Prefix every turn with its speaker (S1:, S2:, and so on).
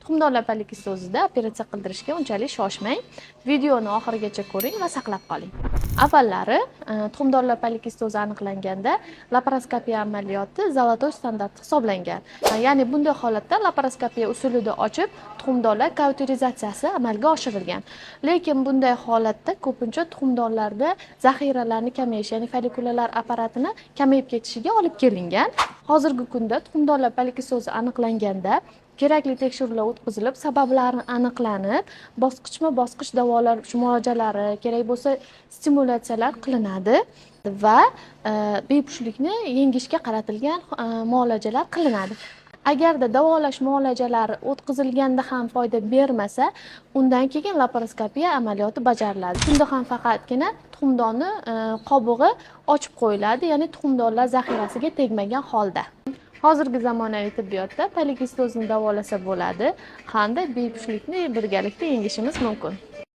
S1: Tuxumdonlar polikistozida operatsiya qildirishga unchalik shoshmang. Videoni oxirigacha ko'ring va saqlab qoling. Avvallari tuxumdonlar polikistozi aniqlanganda laparoskopiya amaliyoti zolotoy standart hisoblangan. Ya'ni bunday holatda laparoskopiya usulida ochib, tuxumdonlar kauterizatsiyasi amalga oshirilgan. Lekin bunday holatda ko'pincha tuxumdonlarda zaxiralarni kamayish, ya'ni follikulalar apparatini kamayib ketishiga olib kelingan. Hozirgi kunda tuxumdonlar polikistozi aniqlanganda kerakli tekshiruvlar o'tkazilib, sabablari aniqlanib, bosqichma-bosqich davolash muolajalari, kerak bo'lsa stimulyatsiyalar qilinadi va bepushtlikni yengishga qaratilgan muolajalar qilinadi. Agarda davolash muolajalari o'tkazilganda ham foyda bermasa, undan keyin laparoskopiya amaliyoti bajariladi. Shunda ham faqatgina tuxumdonni qobig'i ochib qo'yiladi, ya'ni tuxumdonlar zaxirasiga tegmagan holda. Hozirgi zamonaviy tibbiyotda polikistozni davolasa bo'ladi hamda bepushtlikni birgalikda yengishimiz mumkin.